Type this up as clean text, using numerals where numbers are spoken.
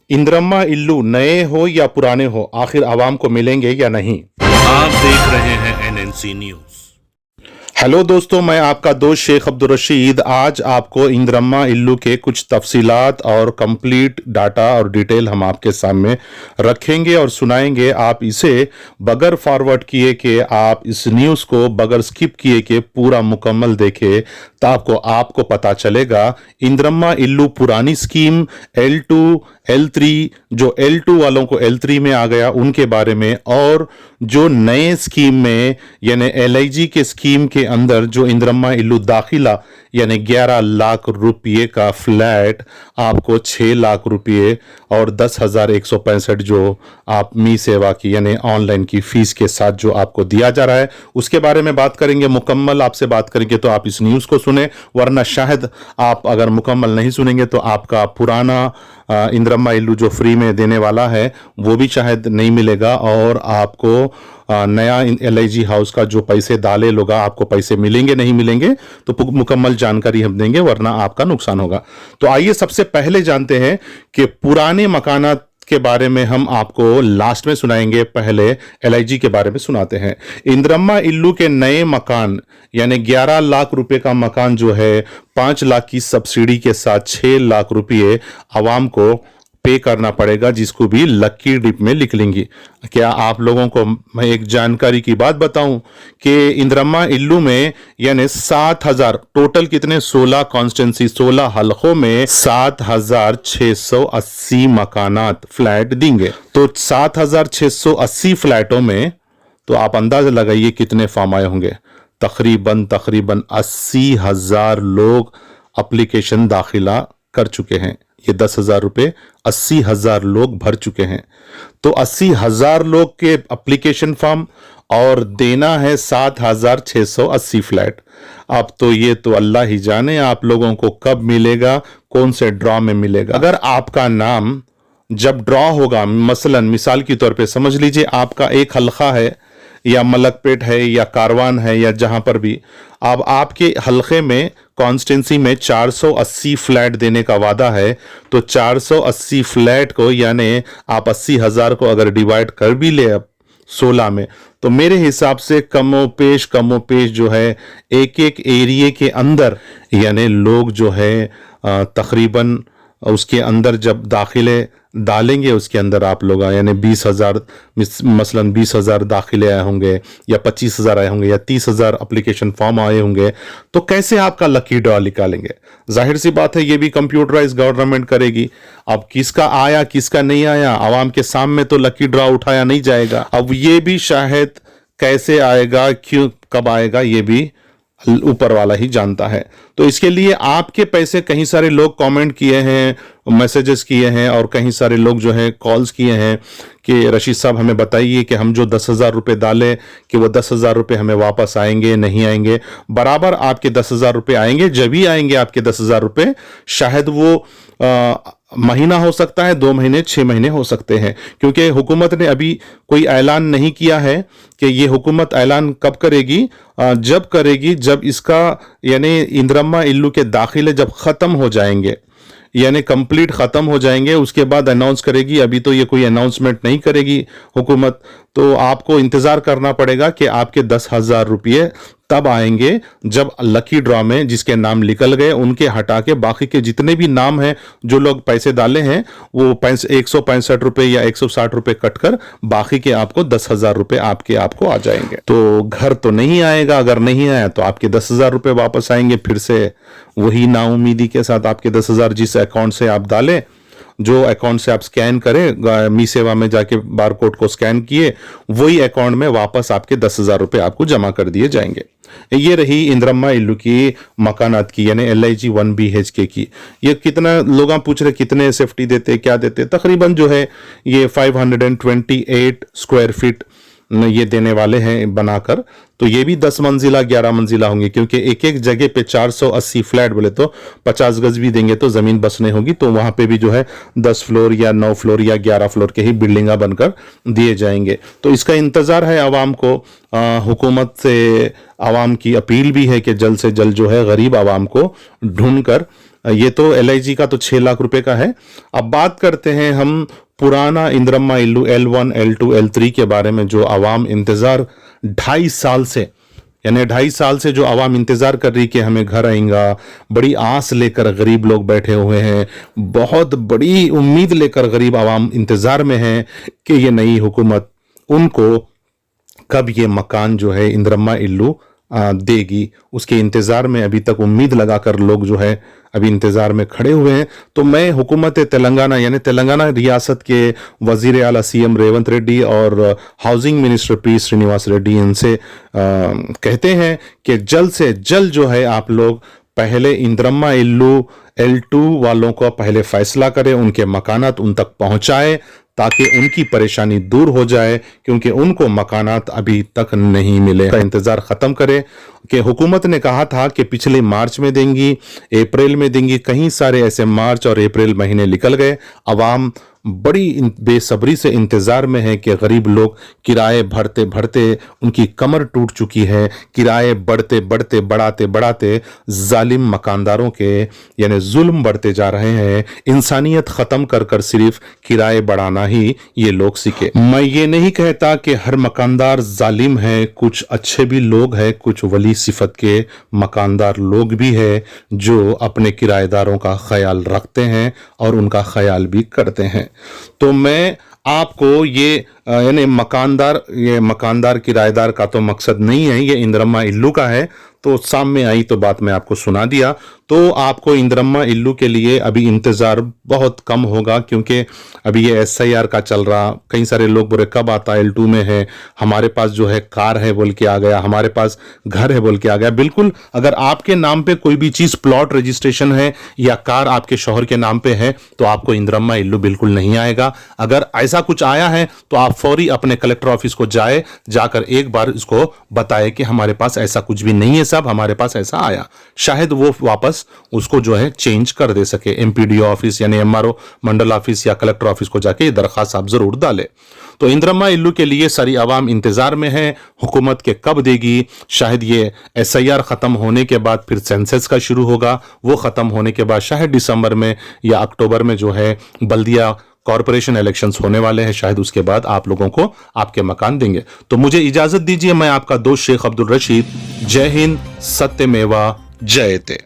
इंद्रम्मा इल्लू नए हो या पुराने हो, आखिर आवाम को मिलेंगे या नहीं। आप देख रहे हैं एनएनसी न्यूज। हेलो दोस्तों, मैं आपका दोस्त शेख अब्दुल रशीद आज आपको इंद्रम्मा इल्लू के कुछ तफसीलात और कंप्लीट डाटा और डिटेल हम आपके सामने रखेंगे और सुनाएंगे। आप इसे बगैर फॉरवर्ड किए कि आप इस न्यूज़ को बगैर स्किप किए कि पूरा मुकम्मल देखे, तो आपको पता चलेगा इंद्रम्मा इल्लू पुरानी स्कीम L2 L3, जो L2 वालों को L3 में आ गया उनके बारे में, और जो नए स्कीम में यानी LIG के स्कीम के अंदर जो इंद्रम्मा इल्लू दाखिला यानी 11 लाख रुपये का फ्लैट आपको 6 लाख रुपये और 10,165 जो आप मी सेवा की यानी ऑनलाइन की फीस के साथ जो आपको दिया जा रहा है, उसके बारे में बात करेंगे। मुकम्मल आपसे बात करेंगे तो आप इस न्यूज़ को सुने, वरना शायद आप अगर मुकम्मल नहीं सुनेंगे तो आपका पुराना इंद्रम्मा इल्लू जो फ्री में देने वाला है वो भी शायद नहीं मिलेगा, और आपको नया LIG हाउस का जो पैसे डाले लोग आपको पैसे मिलेंगे नहीं मिलेंगे, तो मुकम्मल जानकारी हम देंगे, वरना आपका नुकसान होगा। तो आइए सबसे पहले जानते हैं कि पुराने मकानात के बारे में हम आपको लास्ट में सुनाएंगे, पहले LIG के बारे में सुनाते हैं। इंद्रम्मा इल्लू के नए मकान यानी 11 लाख रुपए का मकान जो है 5 लाख की सब्सिडी के साथ 6 लाख रुपये आवाम को पे करना पड़ेगा, जिसको भी लक्की डिप में लिख लेंगी। क्या आप लोगों को मैं एक जानकारी की बात बताऊं कि इंद्रम्मा इल्लू में यानी 7,000 टोटल कितने 16 कॉन्स्टिट्यूंसी 16 हलकों में 7,680 मकानात फ्लैट देंगे। तो 7,680 फ्लैटों में तो आप अंदाजा लगाइए कितने फॉर्म आए होंगे। तकरीबन 80,000 लोग एप्लीकेशन दाखिला कर चुके हैं। ये 10,000 रुपये 80,000 लोग भर चुके हैं। तो 80,000 लोग के एप्लीकेशन फॉर्म और देना है 7,680 फ्लैट। अब तो ये तो अल्लाह ही जाने आप लोगों को कब मिलेगा, कौन से ड्रॉ में मिलेगा। अगर आपका नाम जब ड्रॉ होगा, मसलन मिसाल के तौर पे समझ लीजिए आपका एक हल्का है या मलकपेट है या कारवान है या जहां पर भी, अब आपके हल्के में कॉन्स्टिट्यूंसी में 480 फ्लैट देने का वादा है, तो 480 फ्लैट को यानी आप 80,000 को अगर डिवाइड कर भी ले अब 16 में, तो मेरे हिसाब से कमो पेश जो है एक एक एरिया के अंदर यानी लोग जो है तकरीबन उसके अंदर जब दाखिले डालेंगे उसके अंदर आप लोग यानी 20,000 मसलन 20,000 दाखिले आए होंगे या 25,000 आए होंगे या 30,000 एप्लीकेशन फॉर्म आए होंगे, तो कैसे आपका लकी ड्रॉ निकालेंगे। जाहिर सी बात है ये भी कंप्यूटराइज गवर्नमेंट करेगी। अब किसका आया किसका नहीं आया आवाम के सामने तो लकी ड्रॉ उठाया नहीं जाएगा। अब ये भी शायद कैसे आएगा क्यों कब आएगा ये भी ऊपर वाला ही जानता है। तो इसके लिए आपके पैसे कहीं सारे लोग कमेंट किए हैं, मैसेजेस किए हैं और कहीं सारे लोग जो है कॉल्स किए हैं कि रशीद साहब हमें बताइए कि हम जो 10,000 रुपये डालें कि वो 10,000 रुपये हमें वापस आएंगे नहीं आएंगे। बराबर आपके 10,000 रुपये आएंगे। जब ही आएंगे आपके 10,000 रुपये, शायद वो महीना हो सकता है, 2 महीने 6 महीने हो सकते हैं, क्योंकि हुकूमत ने अभी कोई ऐलान नहीं किया है कि ये हुकूमत ऐलान कब करेगी। जब करेगी जब इसका यानी इंद्रम्मा इल्लू के दाखिले जब ख़त्म हो जाएंगे यानी कंप्लीट ख़त्म हो जाएंगे, उसके बाद अनाउंस करेगी। अभी तो ये कोई अनाउंसमेंट नहीं करेगी हुकूमत, तो आपको इंतज़ार करना पड़ेगा कि आपके 10,000 रुपये तब आएंगे जब लकी ड्रॉ में जिसके नाम निकल गए उनके हटा के बाकी के जितने भी नाम हैं जो लोग पैसे डाले हैं वो 165 रुपये या 160 रुपये कट कर बाकी के आपको 10,000 रुपये आपको आ जाएंगे। तो घर तो नहीं आएगा, अगर नहीं आया तो आपके 10,000 रुपये वापस आएंगे फिर से वही नाउमीदी के साथ। आपके 10,000 जिस अकाउंट से आप डालें, जो अकाउंट से आप स्कैन करें मी सेवा में जाके बार कोड को स्कैन किए, वही अकाउंट में वापस आपके 10,000 रुपये आपको जमा कर दिए जाएंगे। ये रही इंद्रम्मा इल्लू की मकानात की यानी LIG 1 BHK की। ये कितना लोग पूछ रहे कितने सेफ्टी देते क्या देते, तकरीबन जो है ये 528 स्क्वायर फीट ये देने वाले हैं बनाकर। तो ये भी 10 मंजिला 11 मंजिला होंगे, क्योंकि एक एक जगह पे 480 फ्लैट बोले तो 50 गज भी देंगे तो ज़मीन बसने होगी, तो वहाँ पे भी जो है 10 फ्लोर या 9 फ्लोर या 11 फ्लोर के ही बिल्डिंगा बनकर दिए जाएंगे। तो इसका इंतज़ार है आवाम को। हुकूमत से आवाम की अपील भी है कि जल्द से जल्द जो है गरीब आवाम को ढूंढ कर ये तो LIG का तो 6 लाख रुपए का है। अब बात करते हैं हम पुराना इंदिरम्मा इल्लू L1, L2, L3 के बारे में, जो आवाम इंतजार 2.5 साल से, यानी 2.5 साल से जो आवाम इंतजार कर रही कि हमें घर आएगा, बड़ी आस लेकर गरीब लोग बैठे हुए हैं, बहुत बड़ी उम्मीद लेकर गरीब आवाम इंतजार में है कि ये नई हुकूमत उनको कब ये मकान जो है इंदिरम्मा इल्लू देगी। उसके इंतज़ार में अभी तक उम्मीद लगाकर लोग जो है अभी इंतज़ार में खड़े हुए हैं। तो मैं हुकूमत तेलंगाना यानी तेलंगाना रियासत के वज़ीर आला CM रेवंत रेड्डी और housing minister P Srinivas Reddy, इनसे कहते हैं कि जल्द से जल्द जो है आप लोग पहले इंदिरम्मा इल्लू L2 वालों का पहले फैसला करें, उनके मकानात उन तक पहुंचाए ताकि उनकी परेशानी दूर हो जाए, क्योंकि उनको मकानात अभी तक नहीं मिले। का इंतजार खत्म करें कि हुकूमत ने कहा था कि पिछले मार्च में देंगी, अप्रैल में देंगी, कई सारे ऐसे मार्च और अप्रैल महीने निकल गए। अवाम बड़ी बेसब्री से इंतजार में है कि गरीब लोग किराए भरते भरते उनकी कमर टूट चुकी है। किराए बढ़ते बढ़ते बढ़ाते बढ़ाते जालिम मकानदारों के यानी जुल्म बढ़ते जा रहे हैं। इंसानियत खत्म कर कर सिर्फ किराए बढ़ाना ही ये लोग सीखे। मैं ये नहीं कहता कि हर मकानदार जालिम है, कुछ अच्छे भी लोग हैं, कुछ वली सिफत के मकानदार लोग भी है जो अपने किराएदारों का ख्याल रखते हैं और उनका ख्याल भी करते हैं। तो मैं आपको ये यानी मकानदार किराएदार का तो मकसद नहीं है, ये इंदिरम्मा इल्लू का है। तो सामने आई तो बात मैं आपको सुना दिया। तो आपको इंदिरम्मा इल्लू के लिए अभी इंतज़ार बहुत कम होगा, क्योंकि अभी ये SIR का चल रहा। कई सारे लोग बोले कब आता, L2 में है, हमारे पास जो है कार है बोल के आ गया, हमारे पास घर है बोल के आ गया। बिल्कुल, अगर आपके नाम पे कोई भी चीज़ प्लॉट रजिस्ट्रेशन है या कार आपके शौहर के नाम पे है तो आपको इंदिरम्मा इल्लू बिल्कुल नहीं आएगा। अगर ऐसा कुछ आया है तो आप फौरी अपने कलेक्टर ऑफिस को जाकर एक बार इसको बताए कि हमारे पास ऐसा कुछ भी नहीं है साहब, हमारे पास ऐसा आया। शायद वो वापस उसको जो है चेंज कर दे सके। MPDO ऑफिस यानी MRO मंडल ऑफिस या कलेक्टर ऑफिस को जाके ये दरखास्त आप जरूर डालें। तो इंदिरम्मा इल्लू के लिए सारी आवाम इंतजार में है हुकूमत के कब देगी। शायद ये SIR खत्म होने के बाद फिर सेंसस का शुरू होगा, वो खत्म होने के बाद शायद दिसंबर में या अक्टूबर में जो है बल्दिया कॉरपोरेशन इलेक्शंस होने वाले हैं, शायद उसके बाद आप लोगों को आपके मकान देंगे। तो मुझे इजाजत दीजिए, मैं आपका दोस्त शेख अब्दुल रशीद। जय हिंद, सत्यमेवा जयते।